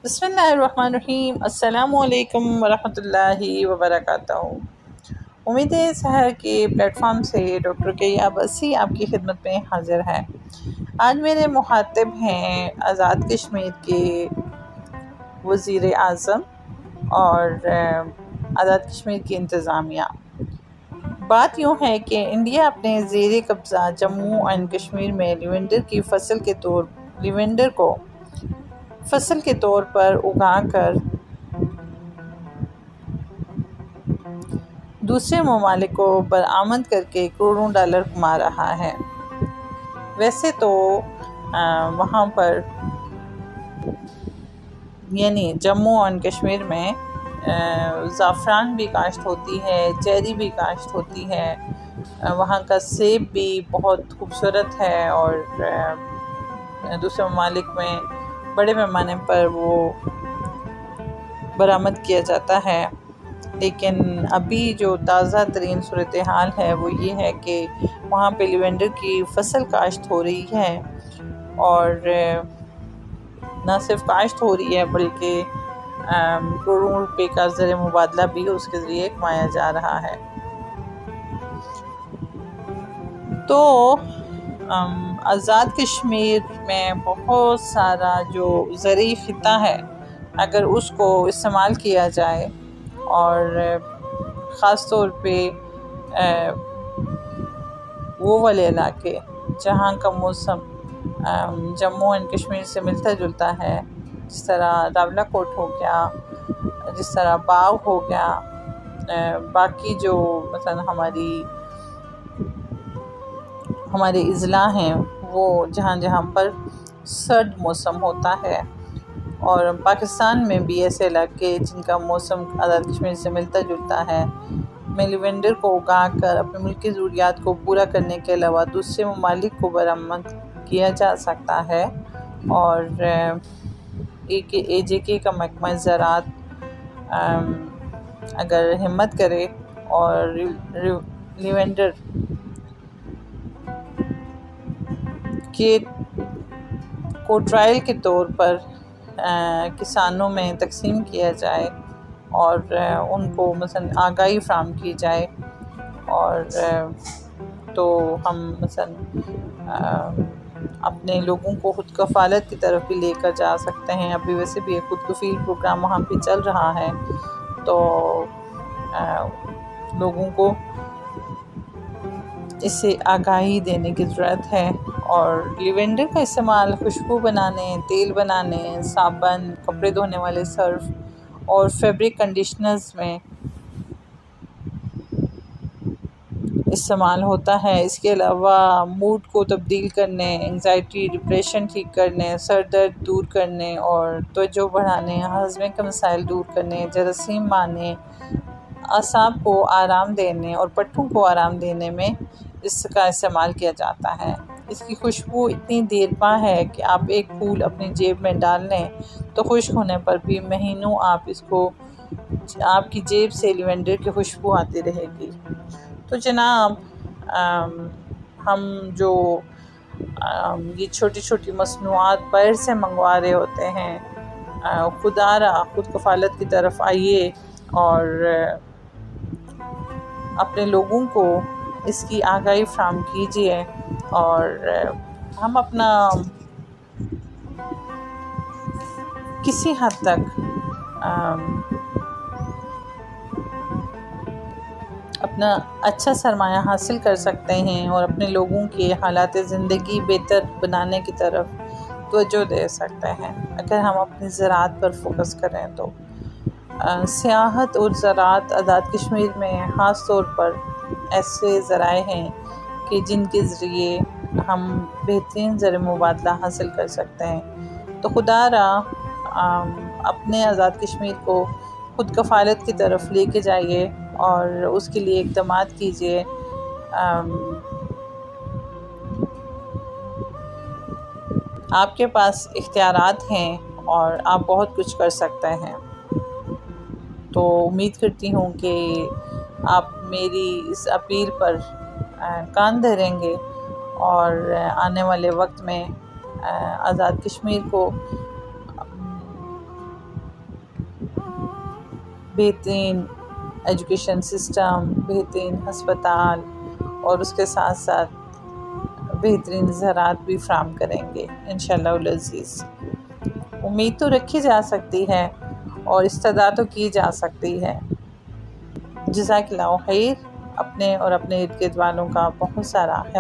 بسم اللہ الرحمن الرحیم۔ السلام علیکم ورحمۃ اللہ وبرکاتہ۔ امید ہے سحر کے پلیٹ فارم سے ڈاکٹر رقیہ عباسی آپ کی خدمت میں حاضر ہے۔ آج میرے مخاطب ہیں آزاد کشمیر کے وزیر اعظم اور آزاد کشمیر کی انتظامیہ۔ بات یوں ہے کہ انڈیا اپنے زیر قبضہ جموں اینڈ کشمیر میں لیونڈر کو فصل کے طور پر اگا کر دوسرے ممالک کو برآمد کر کے کروڑوں ڈالر کما رہا ہے۔ ویسے تو وہاں پر یعنی جموں اینڈ کشمیر میں زعفران بھی کاشت ہوتی ہے، چیری بھی کاشت ہوتی ہے، وہاں کا سیب بھی بہت خوبصورت ہے اور دوسرے ممالک میں بڑے پیمانے پر وہ برآمد کیا جاتا ہے۔ لیکن ابھی جو تازہ ترین صورتحال ہے وہ یہ ہے کہ وہاں پہ لیونڈر کی فصل کاشت ہو رہی ہے اور نہ صرف کاشت ہو رہی ہے بلکہ کروڑوں روپے کا زر مبادلہ بھی اس کے ذریعے کمایا جا رہا ہے۔ تو آزاد کشمیر میں بہت سارا جو زرعی خطہ ہے، اگر اس کو استعمال کیا جائے اور خاص طور پہ وہ والے علاقے جہاں کا موسم جموں اینڈ کشمیر سے ملتا جلتا ہے، جس طرح راولا کوٹ ہو گیا، جس طرح باغ ہو گیا، باقی جو مثلا ہمارے اضلاع ہیں وہ جہاں جہاں پر سرد موسم ہوتا ہے، اور پاکستان میں بھی ایسے علاقے جن کا موسم آزاد کشمیر سے ملتا جلتا ہے، میں لیونڈر کو اگا کر اپنے ملک کی ضروریات کو پورا کرنے کے علاوہ دوسرے ممالک کو برآمد کیا جا سکتا ہے۔ اور AJK کا محکمہ زراعت اگر ہمت کرے اور لیونڈر کو ٹرائل کے طور پر کسانوں میں تقسیم کیا جائے اور ان کو مثلا آگاہی فراہم کی جائے، اور تو ہم مثلا اپنے لوگوں کو خود کفالت کی طرف بھی لے کر جا سکتے ہیں۔ ابھی ویسے بھی ایک خود کفیل پروگرام وہاں پہ چل رہا ہے، تو لوگوں کو اس سے آگاہی دینے کی ضرورت ہے۔ اور لیونڈر کا استعمال خوشبو بنانے، تیل بنانے، صابن، کپڑے دھونے والے سرف اور فیبرک کنڈیشنرز میں استعمال ہوتا ہے۔ اس کے علاوہ موڈ کو تبدیل کرنے، انگزائٹی، ڈپریشن ٹھیک کرنے، سر درد دور کرنے اور توجہ بڑھانے، ہاضمے کے مسائل دور کرنے، جراثیم مارنے، اعصاب کو آرام دینے اور پٹھوں کو آرام دینے میں اس کا استعمال کیا جاتا ہے۔ اس کی خوشبو اتنی دیرپا ہے کہ آپ ایک پھول اپنی جیب میں ڈال لیں تو خشک ہونے پر بھی مہینوں آپ کی جیب سے لیونڈر کی خوشبو آتی رہے گی۔ تو جناب، ہم جو یہ چھوٹی چھوٹی مصنوعات باہر سے منگوا رہے ہوتے ہیں، خود کفالت کی طرف آئیے اور اپنے لوگوں کو اس کی آگاہی فراہم کیجیے، اور ہم اپنا کسی حد تک اپنا اچھا سرمایہ حاصل کر سکتے ہیں اور اپنے لوگوں کے حالات زندگی بہتر بنانے کی طرف توجہ دے سکتے ہیں اگر ہم اپنی زراعت پر فوکس کریں تو۔ سیاحت اور زراعت آزاد کشمیر میں خاص طور پر ایسے ذرائع ہیں کہ جن کے ذریعے ہم بہترین زر مبادلہ حاصل کر سکتے ہیں۔ تو خدا را اپنے آزاد کشمیر کو خود کفالت کی طرف لے کے جائیے اور اس کے لیے اقدامات کیجیے۔ آپ کے پاس اختیارات ہیں اور آپ بہت کچھ کر سکتے ہیں۔ تو امید کرتی ہوں کہ آپ میری اس اپیل پر کان دھریں گے اور آنے والے وقت میں آزاد کشمیر کو بہترین ایجوکیشن سسٹم، بہترین ہسپتال اور اس کے ساتھ ساتھ بہترین زراعت بھی فراہم کریں گے انشاءاللہ العزیز۔ امید تو رکھی جا سکتی ہے اور استدعا تو کی جا سکتی ہے۔ جزاک اللہ خیر۔ اپنے اور اپنے ارد گرد والوں کا بہت سارا خیال